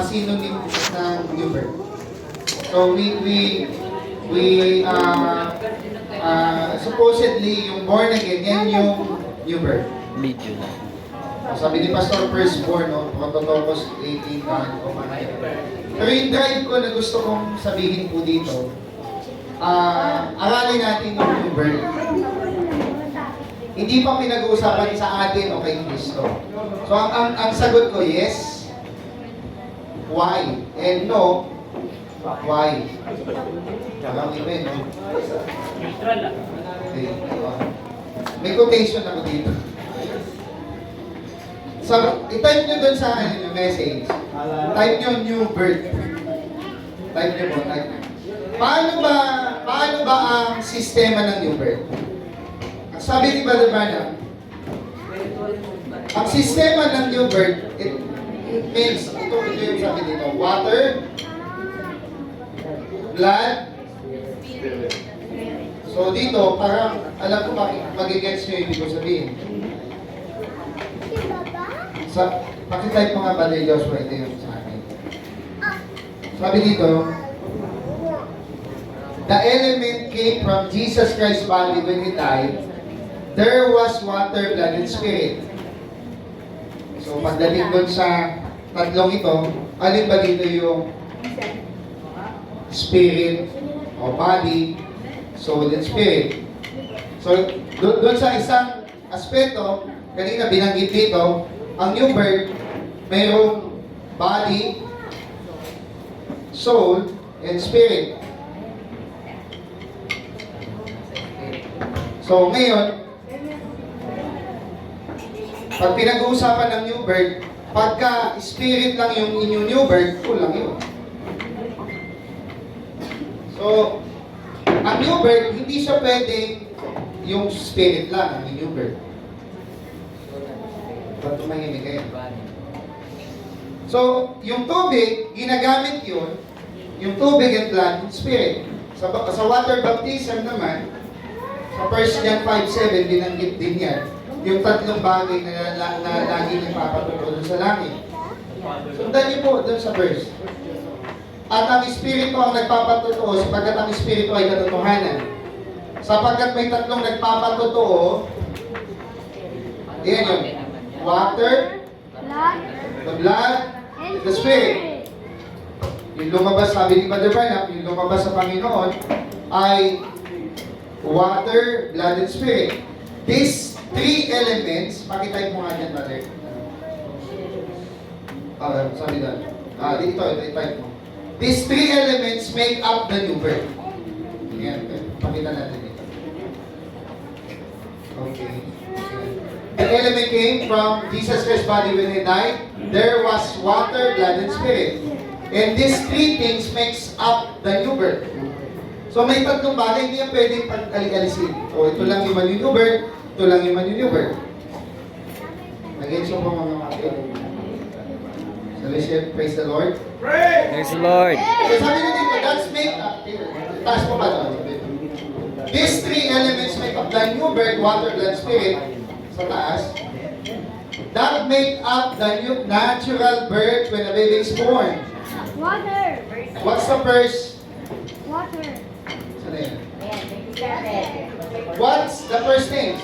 synonym ng new birth. So supposedly yung born again, yan yung new birth. Video na. Sabi ni Pastor Firstborn, no, Prototokos 18 o manay. Pero yung drive ko na gusto kong sabihin po dito, aralin natin yung new birth. Hindi pa pinag-uusapan sa atin o kay Kristo. So ang sagot ko, yes. Why? And no, why? Parang iba, no? Okay. May quotation ako dito. So, i-type nyo dun sa yung message. Type nyo new birth. Type nyo po, type nyo. Paano ba ang sistema ng new birth? Ang sabi ni Brother Branham, ang sistema ng new birth, it means, ito yung sabi dito, water, blood, so dito, parang alam ko mag-gets nyo yung ibig ko sabihin. Pakitype mo nga ba ni Joshua, ito yung sa akin. Sabi dito, the element came from Jesus Christ's body when He died. There was water, blood, and spirit. So pagdating doon sa tatlong ito, alin ba dito yung spirit o body, soul, and spirit? So doon sa isang aspeto, kanina binanggit dito, ang new birth, mayroong body, soul, and spirit. So ngayon, pag pinag-uusapan ng new birth, pagka spirit lang yung inyong new birth, kulang yun. So, ang new birth, hindi siya pwede yung spirit lang, ang new birth. Ba't tumahimik kayo? So, yung tubig, ginagamit yun, yung tubig and blood, spirit. Sa water baptism naman, sa 1 John 5:7, binanggit din yan. Yung tatlong bagay na lagi nagpapatuloy sa langit. Sundan niyo po doon sa verse. At ang Espiritu ang nagpapatutuo sapagkat ang Espiritu ay katotohanan. Sapagkat may tatlong nagpapatutuo, yan yun. Water, the blood, the Spirit. Yung lumabas, sabi ni Brother Branham, yung lumabas sa Panginoon ay water, blood, and Spirit. These three elements, pakitype mo nga dyan, brother. Sabi doon. Dito, type mo. These three elements make up the new birth. Yan, pakita natin dito. Okay. The element came from Jesus Christ's body when He died. There was water, blood, and spirit. And these three things makes up the new birth. So may tatlong bagay, hindi yan pwedeng pag-alisin. O ito lang yung new birth, ito lang yung new birth. Again, so po mga kapatid. So let's share, praise the Lord. Praise the Lord. So sabi na dito, that's make up. Taas po ba ito? These three elements make up the new birth, water, blood, spirit. Sa taas. That make up the new natural birth when a baby is born. Water. What's the first? Water. Saan yan? What's the first thing?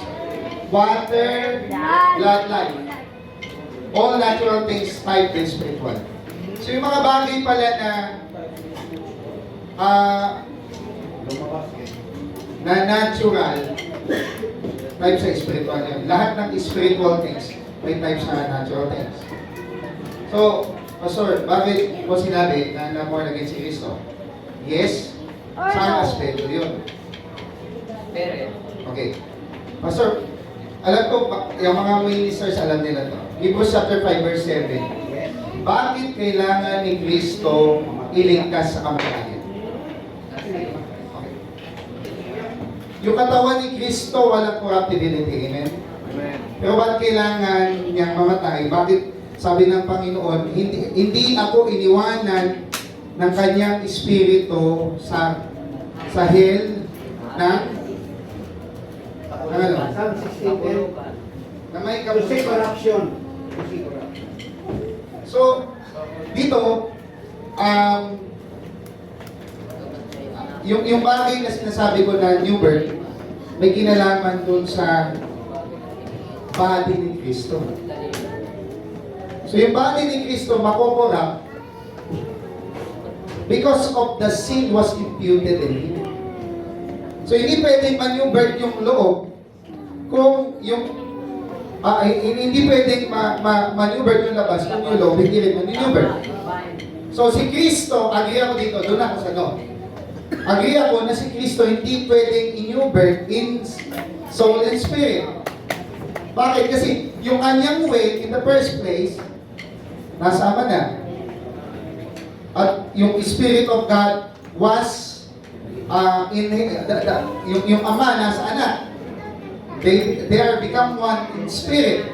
Water, blood, life. All natural things type in spiritual. So yung mga bagay pala na natural, type sa spiritual yun. Lahat ng spiritual things may type sa natural things. So, Pastor, bakit mo sinabi na born again si Kristo? Yes? Saan aspeto yun? Okay. Pastor, alam ko, yung mga ministers alam nila to. Hebrews chapter 5 verse 7. Bakit kailangan ni Kristo iligtas sa kamatayan? Okay. Yung katawan ni Kristo walang corruptibility. Amen? Pero bakit kailangan niyang mamatay? Bakit sabi ng Panginoon, hindi ako iniwanan ng kanyang espiritu sa hell ng ano? Na may corruption. So, dito, yung bagay na sinasabi ko na new birth, may kinalaman dun sa body ni Kristo. So yung body ni Kristo makokorrupt because of the sin was imputed in Him. So hindi pwedeng ma-new birth yung loob kung yung hindi pwedeng ma-new birth yung labas kung yung loob hindi rin ma-new birth. So si Kristo, agree ako dito, doon ako sa no. Agree ako na si Kristo hindi pwedeng in-new birth in soul and spirit. Bakit? Kasi yung kanyang way in the first place, nasa Ama na. At yung Spirit of God was yung Ama nasa Anak. They are become one in spirit.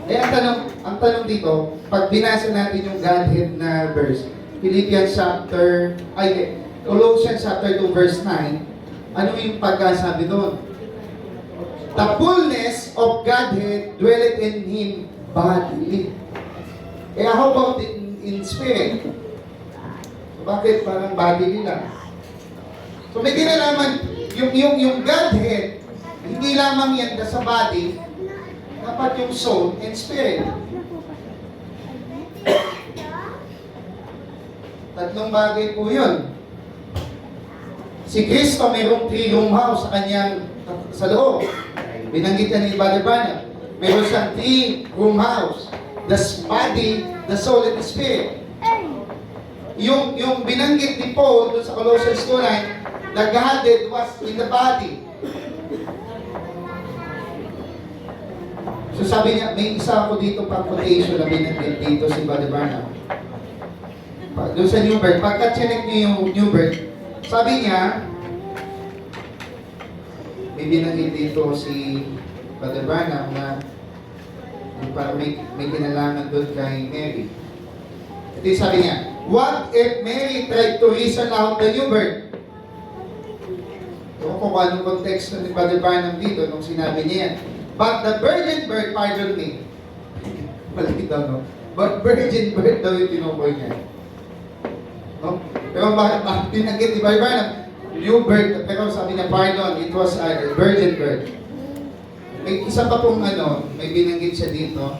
Eh ang tanong dito, pag binasa natin yung Godhead na verse, Colossians chapter 2 verse 9, ano yung pagkasabi doon? The fullness of Godhead dwelleth in Him bodily. Eh how about in spirit? So, bakit parang bodily lang? So may kinalaman, yung Godhead, hindi lamang yan sa body, dapat yung soul and spirit. Tatlong bagay po yun. Si Kristo mayroong 3-room house sa loob. Binanggit na ni Brother Branham. Mayroon siyang 3-room house. The body, the soul, and the spirit. Yung binanggit ni Paul doon sa Colossians 2:9, the Godhead was in the body. So sabi niya, may isa ako dito pang quotation na binanggit dito si Brother Branham. Doon sa New Birth, pagka chinek niyo yung New Birth, sabi niya, may binanggit dito si Brother Branham na parang may kinalaman doon kay Mary. Ito yung sabi niya, what if Mary tried to reason out the new birth? Ewan ko kung anong konteksto ni Brother Branham dito nung sinabi niya yan. But the virgin birth, pardon me. Malaki daw, no? But virgin birth daw yung tinukoy niya. No? Pero bakit binanggit ni Brother Branham? New birth, pero sabi niya, pardon, it was a virgin birth. May isa pa pong may binanggit siya dito.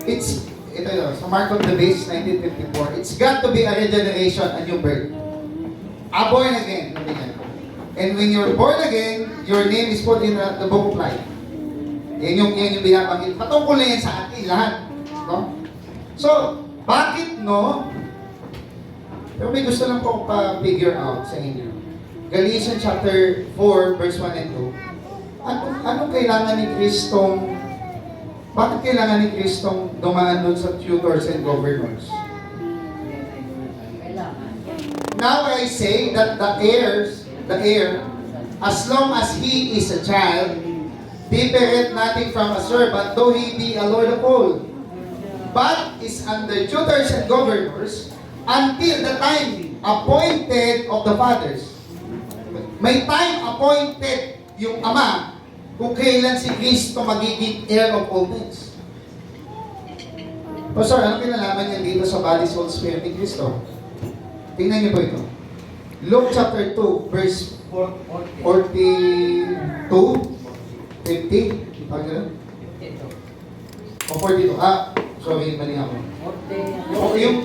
Ito yun, sa Mark of the Beast, 1954. It's got to be a regeneration, a new birth. A born again, sabi niya. And when you're born again, your name is put in the book of life. Yan yung binabanggit. Patungkol na yan sa atin, lahat. No? So, bakit no? Pero may gusto lang pong pa-figure out sa inyo. Galatians chapter 4, verse 1 and 2. Anong kailangan ni Kristong, bakit kailangan ni Kristong dumaan doon sa tutors and governors? Now I say that the heir, as long as he is a child, differeth nothing from a servant, though he be a lord of all, but is under tutors and governors, until the time appointed of the fathers. May time appointed yung Ama kung kailan si Kristo magiging heir of all things. Pastor, ano kinalaman niya dito sa body, soul, spirit ni Kristo? Tingnan niyo po ito. Luke chapter 2, verse 42, 50. Pag gano'n? O 42. Sorry, mali ako.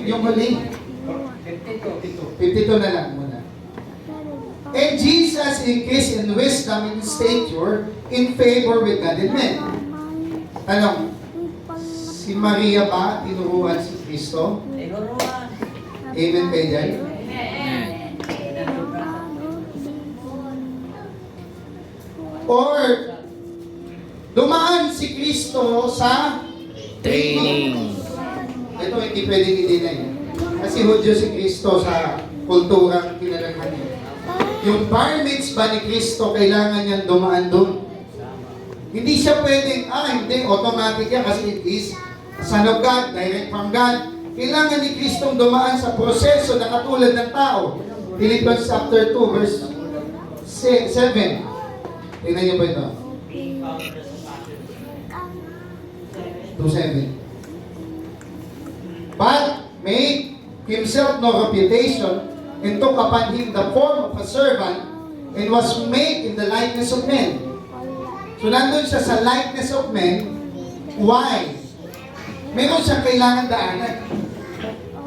Yung mali. 52 na lang muna. And Jesus increased in wisdom and stature in favor with God and men. Tanong, si Maria ba tinuruan si Kristo? Amen kayo dyan? Or dumaan si Kristo sa Training. Ito hindi pwedeng i-deny. Kasi Hudyo si Kristo sa kulturang kinalaghan niya. Yung bar mitzvah ni Kristo, kailangan niyang dumaan doon. Hindi siya pwedeng, hindi, automatic yan kasi it is Son of God, direct from God. Kailangan ni Kristong dumaan sa proseso na katulad ng tao. Philippians chapter 2, verse 7. Tingnan niyo po ito. 2:7. himself no reputation, and took upon him the form of a servant, and was made in the likeness of men. So nandun siya sa likeness of men. Why? Meron siyang kailangan daanan.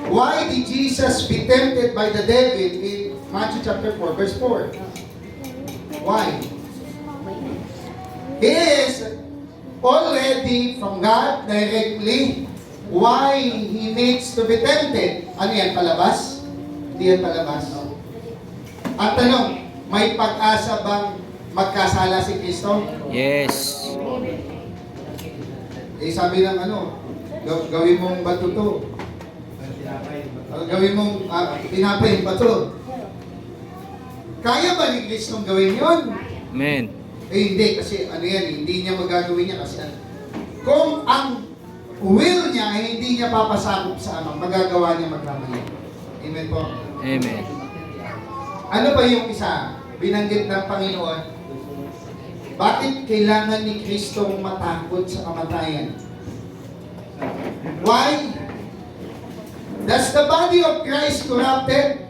Why did Jesus be tempted by the devil in Matthew chapter 4, verse 4? Why? He is already from God directly. Why he needs to be tempted? Ano yan, palabas? Hindi yan palabas. Ang tanong, may pag-asa bang magkasala si Kristo? Yes. Eh sabi ng gawin mong bato to. Gawin mong tinapay bato. Kaya ba ni Kristong gawin yun? Amen. Eh hindi, kasi hindi niya magagawin niya kasi kung ang will niya ay hindi niya papasakop sa magagawa niya magkamali. Amen po. Amen. Ano ba yung isa? Binanggit ng Panginoon. Bakit kailangan ni Kristong matakot sa kamatayan? Why? Does the body of Christ corrupted?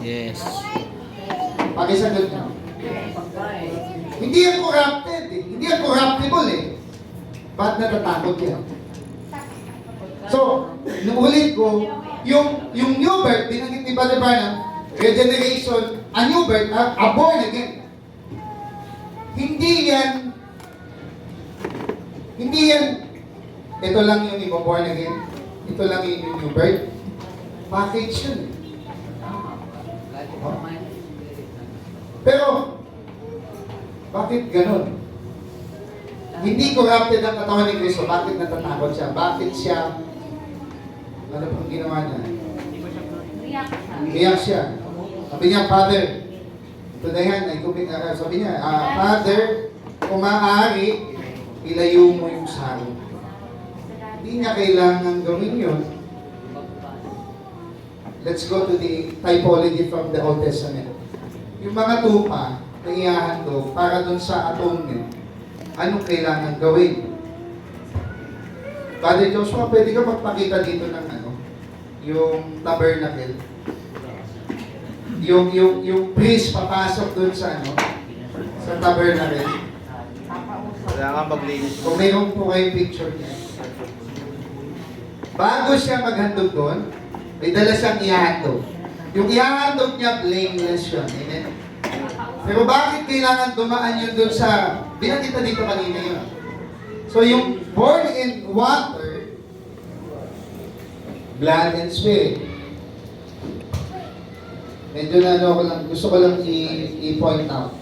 Yes. Pakisagot na. Hindi yan corrupted eh. Hindi yan corruptible eh. Ba't natatakot yan? So, nuulit ko, yung new birth, binanggit ni Brother Branham, regeneration, a new birth, a born again. Hindi yan, ito lang yung ibo-born again, ito lang yung new birth. Package yun. Pero, bakit ganun? Hindi corrupted ang katawan ni Kristo. Bakit natatakot siya? Bakit siya, ano pang ginawa niya? Umiyak siya. Sabi niya, Father, ito na yan, sabi niya, Father, kung maaari, ilayo mo yung sarong. Hindi niya kailangan gawin yun. Let's go to the typology from the Old Testament. Yung mga tupa na ihahandog para dun sa atonement, anong kailangan gawin? Father Joshua, pwede ka magpakita dito ng yung tabernacle. Yung priest papasok dun sa sa tabernacle. Kailangan maglinis. Kung mayroon po kayong picture niya. Bago siya maghandog doon, may dala siyang ihahandog. Yung ihahandog niya, blameless yun. Amen? Pero bakit kailangan dumaan yun doon sa, binakita dito kanina yun. So yung born in water, blood and spirit. Medyo gusto ko lang i-point out.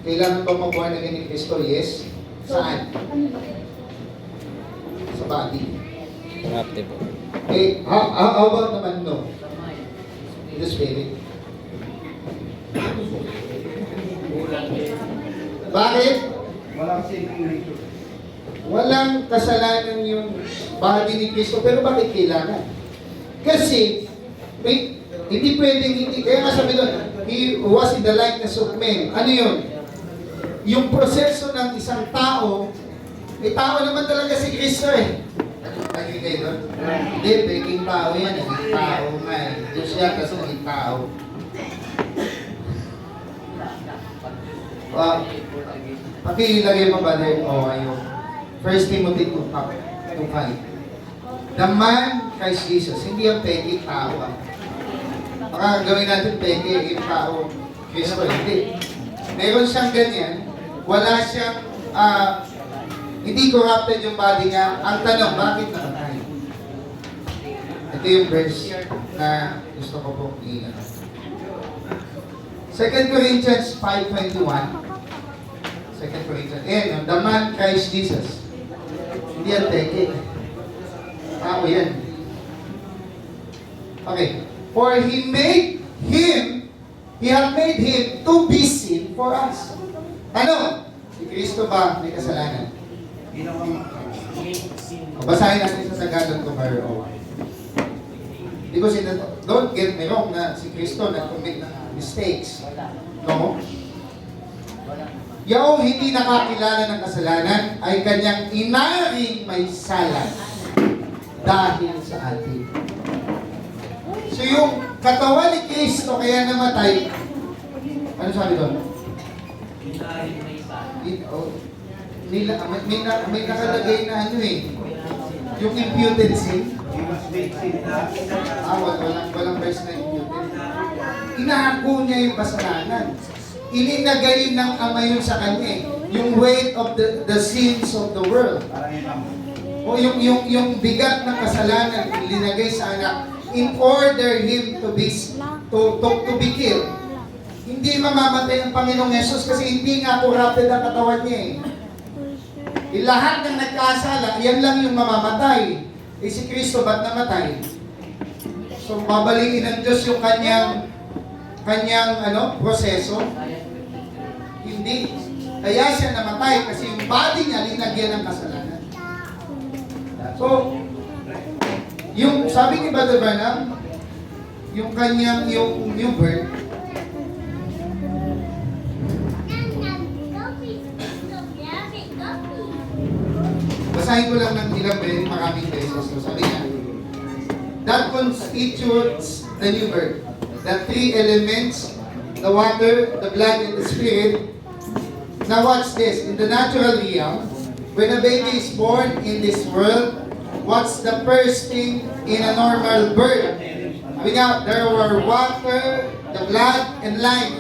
Kailangan ba mag-born again ni Kristo? Yes. Saan? Sa body. Corrupted po. Okay, how about naman no? In the spirit. Bakit? Walang kasalanan yung body ni Kristo, pero bakit kailangan? Kasi, hindi pwedeng hindi, kaya nga sabi doon, He was in the likeness of men. Ano yun? Yung proseso ng isang tao, tao naman talaga si Kristo eh. Lagi kayo doon? Hindi, peking tao yan. Naging tao nga eh. Diyos yan kasi naging tao. Pakilagay mo ba din? Ayun. 1 Timothy 2:5. The man, Christ Jesus. Hindi ang peking tao ah. Baka gawin natin peke yung tao Kristo. Hindi. Meron siyang ganyan. Wala siyang hindi corrupted yung body niya. Ang tanong, bakit namatay? Ito yung verse na gusto ko pong 2 Corinthians 5:21. 2 Corinthians. The man Christ Jesus. Hindi yan peke. Tao yan. Okay. For He had made Him to be sin for us. Ano? Si Kristo ba may kasalanan? Basahin natin sa Tagalog kung mayroon. Hindi ko don't get me wrong na si Kristo nag-commit ng mistakes. No? Yaong hindi nakakilala ng kasalanan ay kanyang inaring may sala. dahil sa atin. So yung katawan ni Kristo kaya namatay, ano sabi doon? May nakalagay na ano eh, yung imputed sin. Walang verse na imputed. Inahako niya yung kasalanan. Ininagay ng Ama yun sa kanya eh. Yung weight of the sins of the world. O yung bigat ng kasalanan linagay sa anak in order him to be killed. Hindi mamamatay ang Panginoong Yesus kasi hindi nga corrupted ang katawan niya eh. Lahat ng nagkasala, yan lang yung mamamatay. Eh si Kristo ba't namatay? So babalikin ng Diyos yung kanyang proseso? Hindi. Kaya siya namatay kasi yung body niya linagyan ng kasalanan. So, yung sabi ni Brother Branham, yung kanyang yung new birth, basahin ko lang ng ilang beses, maraming beses. So, sabi niya, that constitutes the new birth. The three elements, the water, the blood, and the spirit. Now watch this. In the natural realm, when a baby is born in this world, what's the first thing in a normal birth? Sabi niya, there were water, the blood, and life.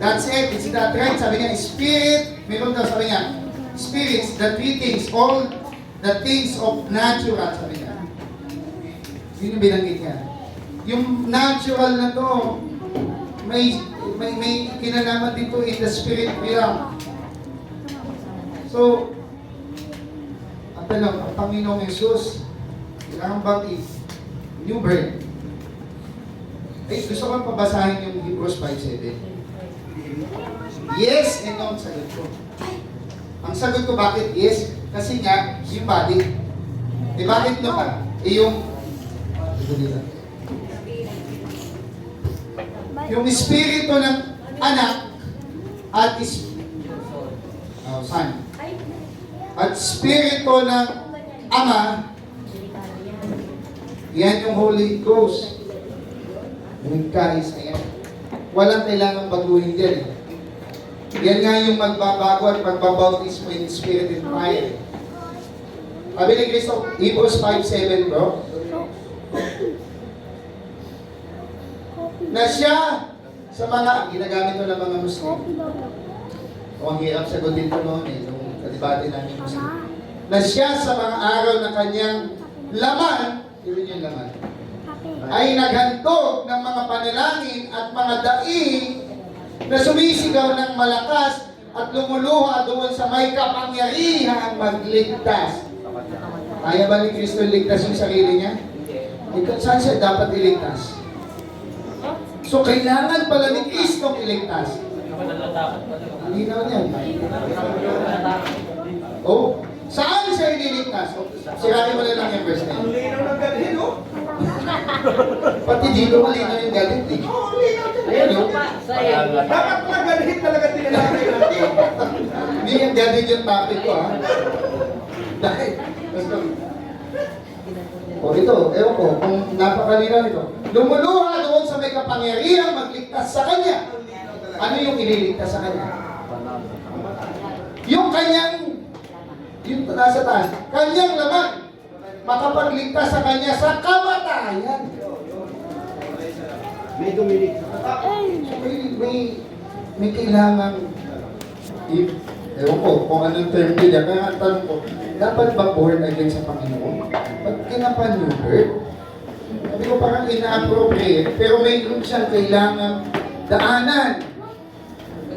That's it. Is that right? Sabi niya, spirit, meron daw sabi niya, spirits, the three things, all the things of natural, sabi niya. Yun yung binanggit niya. Yung natural na to, may kinalaman dito in the spirit realm. So, ang tanong, ang Panginoong Yesus, kailangan bang new birth? Eh, gusto ko pabasahin yung Hebrews 5:7. Yes and no ang sagot ko. Ang sagot ko bakit yes? Kasi nga, yung body. Eh bakit no ka? Eh yung espiritu ng anak at son. At espiritu ng ama, yan yung Holy Ghost. Yung guys, ayan. Walang kailangang baguhin dyan eh. Yan nga yung magbabago at magbabautismo in spirit and fire. Sabi ni Kristo, Hebrews 5:7 bro, na siya sa mga, ginagamit ko ng mga Muslim. O ang hirap sagutin ko noon eh, nung kadibate namin Muslim. Na siya sa mga araw na kanyang laman, yun yung laman, ay naghandog ng mga panalangin at mga daing na sumisigaw ng malakas at lumuluha doon sa may kapangyarihang magligtas. Kaya ba ni Kristo ligtas yung sarili niya? Saan siya dapat iligtas? So, kailangan pala ni Kristo iligtas. Linaw niya. Oh, saan siya ililigtas? Sirahin mo na lang yung verse na yun. Ang linaw ng galit, no? Pati dito malinaw yung galit eh. Oo, linaw din. Ayan o. Dapat mga galit talaga tinalagay natin. Hindi yung galit yung topic ko ha. Dahil, o ito, ewan ko, kung napakalinaw ito. Lumuluha doon sa may kapangyarihang magligtas sa kanya. Ano yung ililigtas sa kanya? Yung kanyang, yung nasa taas, kanyang laman, makapagligtas sa kanya sa kamatayan. May dumilig. So, may kailangan, ewan ko, kung anong term nila, kaya ang tanong ko, dapat ba born again sa Panginoon? Pag kinapan yung birth, sabi ko parang ina-appropriate, pero mayroon siyang kailangan daanan.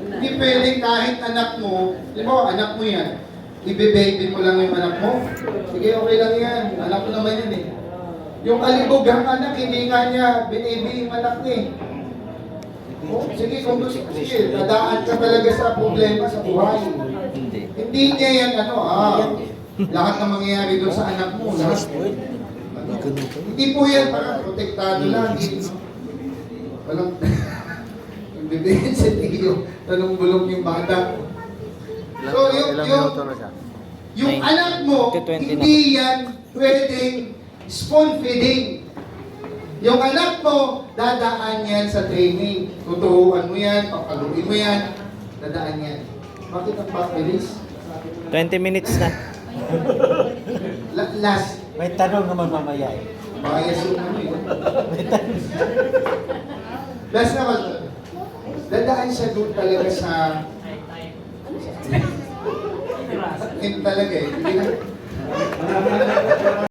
Hindi pwedeng kahit anak mo, anak mo yan, ibe-baby mo lang yung anak mo. Sige, okay lang yan. Anak mo naman yan eh. Yung alibugang anak, hindi nga niya binibi yung anak niya eh. Oh, sige, kung gusto, sige, dadaan ka talaga sa problema sa buhay. Hindi niya yan, lahat na mangyayari doon sa anak mo. Lahat. Hindi po yan, parang protektado lang. Walang, yung bibigyan sa tiyo, tanong bulong yung bata. So, Yung Ay, anak mo, 20 na hindi yan pwedeng spoon feeding. Yung anak mo, dadaan yan sa training. Tuturuan mo yan, papaluin mo yan, dadaan yan. Bakit ang bilis? 20 minutes na. Last. May tanong naman mamaya eh. Bias yung ano yun. Last naman. Dadaan siya doon talaga sa... Hindi talaga eh. Hindi na.